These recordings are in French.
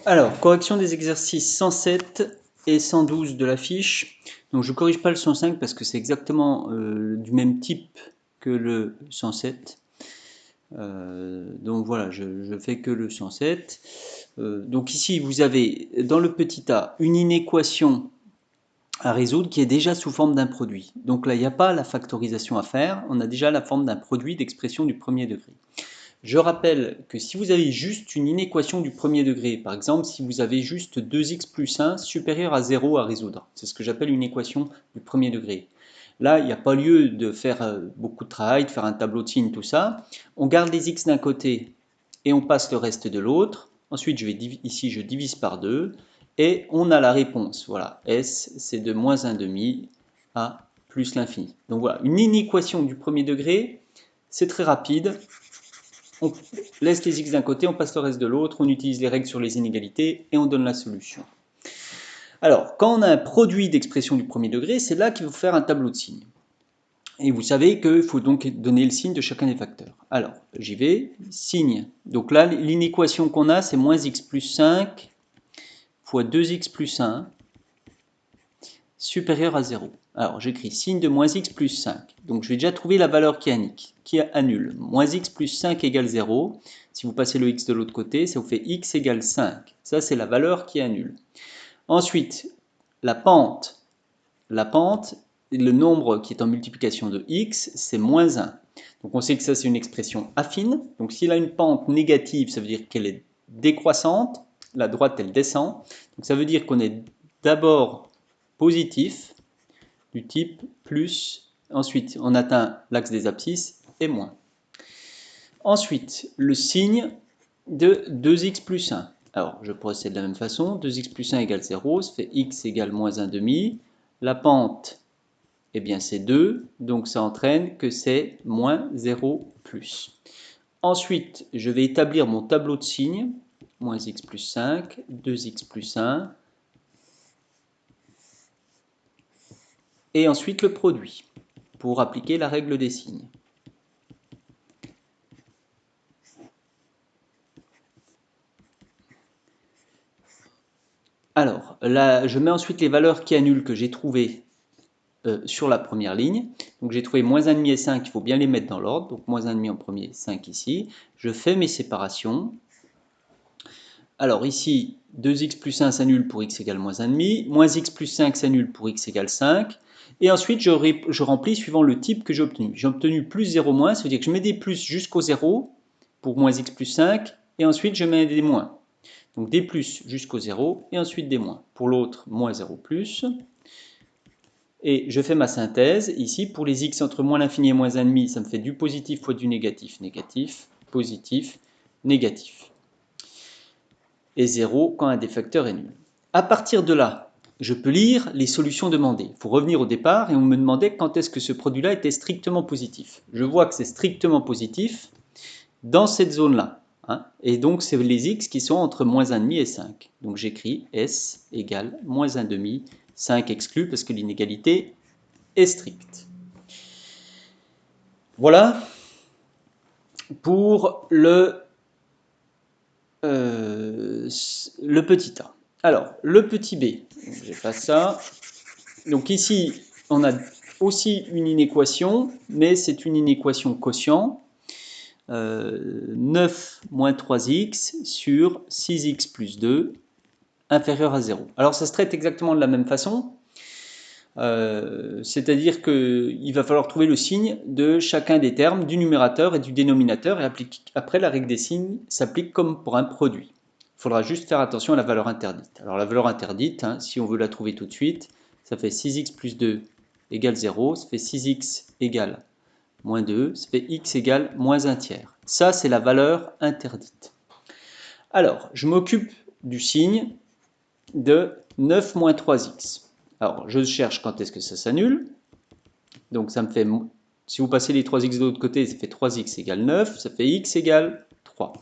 Alors, correction des exercices 107 et 112 de la fiche. Donc, je ne corrige pas le 105 parce que c'est exactement du même type que le 107. Donc voilà, je fais que le 107. Donc ici, vous avez dans le petit a une inéquation à résoudre qui est déjà sous forme d'un produit. Donc là, il n'y a pas la factorisation à faire, on a déjà la forme d'un produit d'expression du premier degré. Je rappelle que si vous avez juste une inéquation du premier degré, par exemple si vous avez juste 2x plus 1 supérieur à 0 à résoudre, c'est ce que j'appelle une équation du premier degré. Là, il n'y a pas lieu de faire beaucoup de travail, de faire un tableau de signes, tout ça. On garde les x d'un côté et on passe le reste de l'autre. Ensuite, ici, je divise par 2 et on a la réponse. Voilà, S, c'est de moins 1,5 à plus l'infini. Donc voilà, une inéquation du premier degré, c'est très rapide. On laisse les x d'un côté, on passe le reste de l'autre, on utilise les règles sur les inégalités et on donne la solution. Alors, quand on a un produit d'expression du premier degré, c'est là qu'il faut faire un tableau de signes. Et vous savez qu'il faut donc donner le signe de chacun des facteurs. Alors, j'y vais, signe. Donc là, l'inéquation qu'on a, c'est moins x plus 5 fois 2x plus 1 supérieur à 0. Alors, j'écris signe de moins x plus 5. Donc, je vais déjà trouver la valeur qui annule. Moins x plus 5 égale 0. Si vous passez le x de l'autre côté, ça vous fait x égale 5. Ça, c'est la valeur qui annule. Ensuite, la pente, le nombre qui est en multiplication de x, c'est moins 1. Donc on sait que ça c'est une expression affine. Donc s'il a une pente négative, ça veut dire qu'elle est décroissante. La droite, elle descend. Donc ça veut dire qu'on est d'abord positif, du type plus. Ensuite, on atteint l'axe des abscisses et moins. Ensuite, le signe de 2x plus 1. Alors, je procède de la même façon. 2x plus 1 égale 0, ça fait x égale moins 1,5. La pente, eh bien, c'est 2, donc ça entraîne que c'est moins 0 plus. Ensuite, je vais établir mon tableau de signes. Moins x plus 5, 2x plus 1. Et ensuite le produit, pour appliquer la règle des signes. Alors, là, je mets ensuite les valeurs qui annulent que j'ai trouvées sur la première ligne. Donc j'ai trouvé moins 1,5 et 5, il faut bien les mettre dans l'ordre. Donc moins 1,5 en premier, 5 ici. Je fais mes séparations. Alors ici, 2x plus 1 s'annule pour x égale moins 1,5. Moins x plus 5 s'annule pour x égale 5. Et ensuite, je remplis suivant le type que j'ai obtenu. J'ai obtenu plus 0 moins, ça veut dire que je mets des plus jusqu'au 0 pour moins x plus 5. Et ensuite, je mets des moins. Donc des plus jusqu'au 0 et ensuite des moins. Pour l'autre, moins 0 plus. Et je fais ma synthèse. Ici, pour les x entre moins l'infini et moins 1,5, ça me fait du positif fois du négatif, négatif, positif, négatif. Et 0 quand un des facteurs est nul. À partir de là, je peux lire les solutions demandées. Il faut revenir au départ et on me demandait quand est-ce que ce produit-là était strictement positif. Je vois que c'est strictement positif dans cette zone-là. Et donc, c'est les x qui sont entre moins 1,5 et 5. Donc, j'écris S égale moins 1,5, 5 exclu parce que l'inégalité est stricte. Voilà pour le petit a. Alors, le petit b, j'efface ça. Donc ici, on a aussi une inéquation, mais c'est une inéquation quotient. 9 moins 3x sur 6x plus 2 inférieur à 0. Alors ça se traite exactement de la même façon, c'est-à-dire qu'il va falloir trouver le signe de chacun des termes du numérateur et du dénominateur, et après la règle des signes s'applique comme pour un produit. Il faudra juste faire attention à la valeur interdite. Alors la valeur interdite, si on veut la trouver tout de suite, ça fait 6x plus 2 égale 0, ça fait 6x égale moins 2, ça fait x égale moins 1 tiers. Ça, c'est la valeur interdite. Alors, je m'occupe du signe de 9 moins 3x. Alors, je cherche quand est-ce que ça s'annule. Donc, ça me fait, si vous passez les 3x de l'autre côté, ça fait 3x égale 9, ça fait x égale 3.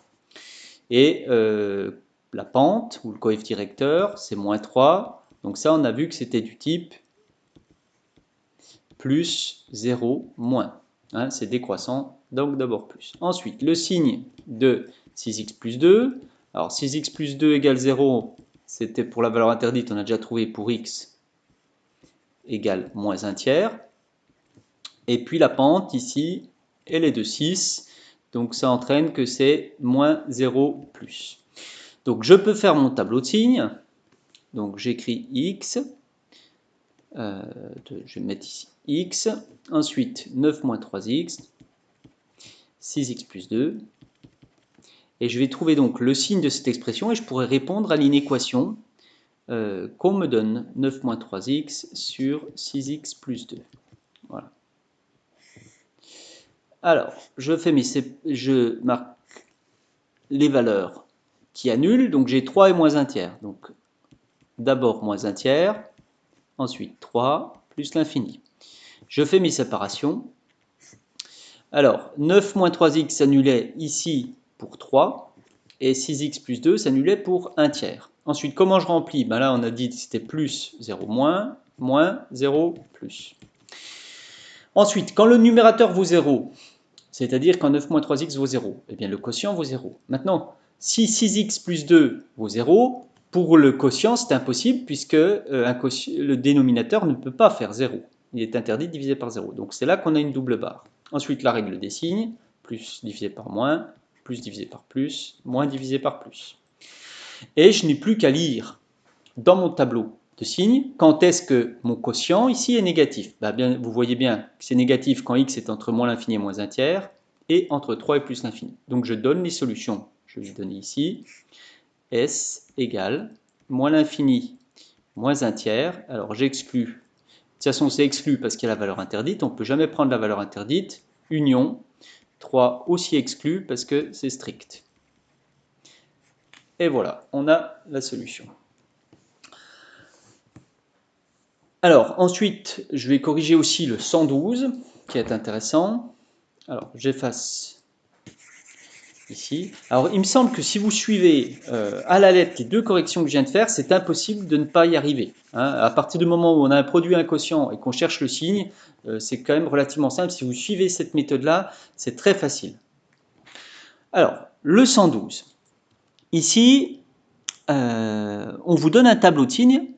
Et la pente, ou le coefficient directeur, c'est moins 3. Donc ça, on a vu que c'était du type plus 0, moins. C'est décroissant, donc d'abord plus. Ensuite, le signe de 6x plus 2, Alors 6x plus 2 égale 0, c'était pour la valeur interdite, on a déjà trouvé pour x égale moins 1 tiers. Et puis la pente ici, elle est de 6, donc ça entraîne que c'est moins 0 plus. Donc je peux faire mon tableau de signes, donc j'écris x, je vais mettre ici x, ensuite 9 moins 3x, 6x plus 2, et je vais trouver donc le signe de cette expression et je pourrais répondre à l'inéquation qu'on me donne, 9 moins 3x sur 6x plus 2. Voilà. Alors, je marque les valeurs qui annulent, donc j'ai 3 et moins 1 tiers. Donc d'abord moins 1 tiers, ensuite 3 plus l'infini. Je fais mes séparations. Alors, 9 moins 3x s'annulait ici pour 3, et 6x plus 2 s'annulait pour 1 tiers. Ensuite, comment je remplis? Ben là, on a dit que c'était plus 0 moins, moins 0 plus. Ensuite, quand le numérateur vaut 0, c'est-à-dire quand 9 moins 3x vaut 0, eh bien le quotient vaut 0. Maintenant, si 6x plus 2 vaut 0, pour le quotient, c'est impossible puisque le dénominateur ne peut pas faire 0. Il est interdit de diviser par 0. Donc c'est là qu'on a une double barre. Ensuite, la règle des signes, plus divisé par moins, plus divisé par plus, moins divisé par plus. Et je n'ai plus qu'à lire dans mon tableau de signes quand est-ce que mon quotient ici est négatif. Bien, vous voyez bien que c'est négatif quand x est entre moins l'infini et moins un tiers, et entre 3 et plus l'infini. Donc je donne les solutions. Je vais donner ici s égale moins l'infini moins un tiers. Alors j'exclus. De toute façon, c'est exclu parce qu'il y a la valeur interdite. On ne peut jamais prendre la valeur interdite. Union. 3 aussi exclu parce que c'est strict. Et voilà, on a la solution. Alors ensuite, je vais corriger aussi le 112 qui est intéressant. Alors j'efface ici. Alors il me semble que si vous suivez à la lettre les deux corrections que je viens de faire, c'est impossible de ne pas y arriver. À partir du moment où on a un produit, un quotient et qu'on cherche le signe, c'est quand même relativement simple. Si vous suivez cette méthode-là, c'est très facile. Alors, le 112. Ici, on vous donne un tableau de signes.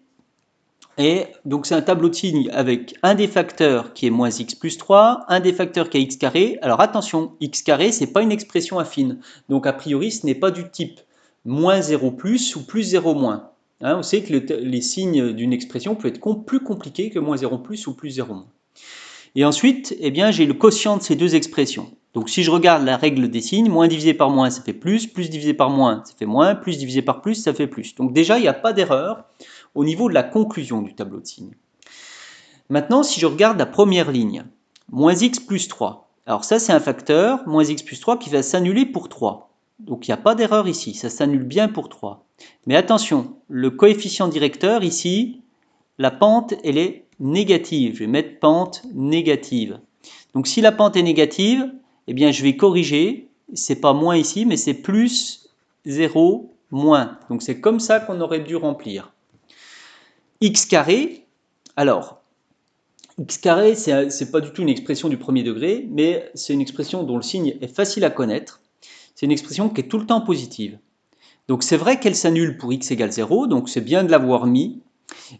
Et donc c'est un tableau de signes avec un des facteurs qui est moins x plus 3, un des facteurs qui est x carré. Alors attention, x carré, ce n'est pas une expression affine. Donc a priori, ce n'est pas du type moins 0 plus ou plus 0 moins. On sait que les signes d'une expression peuvent être plus compliqués que moins 0 plus ou plus 0 moins. Et ensuite, eh bien, j'ai le quotient de ces deux expressions. Donc si je regarde la règle des signes, moins divisé par moins, ça fait plus divisé par moins, ça fait moins, plus divisé par plus, ça fait plus. Donc déjà, il n'y a pas d'erreur au niveau de la conclusion du tableau de signes. Maintenant, si je regarde la première ligne, moins x plus 3. Alors ça, c'est un facteur, moins x plus 3, qui va s'annuler pour 3. Donc il n'y a pas d'erreur ici, ça s'annule bien pour 3. Mais attention, le coefficient directeur ici, la pente, elle est négative. Je vais mettre pente négative. Donc si la pente est négative, eh bien je vais corriger. C'est pas moins ici, mais c'est plus 0 moins. Donc c'est comme ça qu'on aurait dû remplir. X carré, alors, x carré, c'est pas du tout une expression du premier degré, mais c'est une expression dont le signe est facile à connaître. C'est une expression qui est tout le temps positive. Donc c'est vrai qu'elle s'annule pour x égale 0, donc c'est bien de l'avoir mis.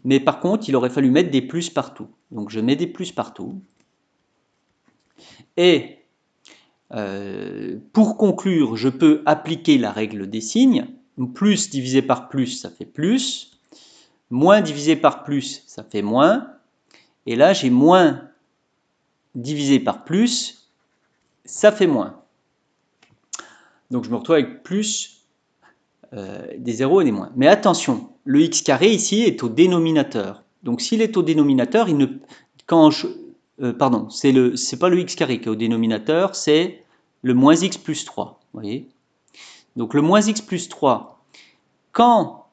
Mais par contre, il aurait fallu mettre des plus partout. Donc je mets des plus partout. Et pour conclure, je peux appliquer la règle des signes. Plus divisé par plus, ça fait plus. Moins divisé par plus, ça fait moins. Et là, j'ai moins divisé par plus, ça fait moins. Donc je me retrouve avec plus des zéros et des moins. Mais attention, le x carré ici est au dénominateur. Donc s'il est au dénominateur, pardon, c'est pas le x carré qui est au dénominateur, c'est le moins x plus 3. Vous voyez? Donc le moins x plus 3, quand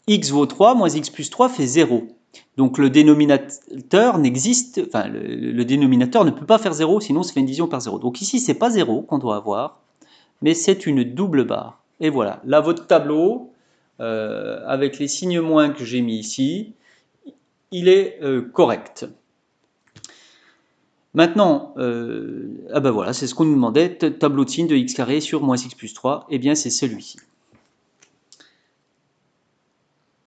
x vaut 3, moins x plus 3 fait 0. Donc le dénominateur n'existe, enfin le dénominateur ne peut pas faire 0, sinon ça fait une division par 0. Donc ici, c'est pas 0 qu'on doit avoir, mais c'est une double barre. Et voilà, là votre tableau, avec les signes moins que j'ai mis ici, il est correct. Maintenant, ben voilà, c'est ce qu'on nous demandait, tableau de signes de x carré sur moins x plus 3, et bien c'est celui-ci.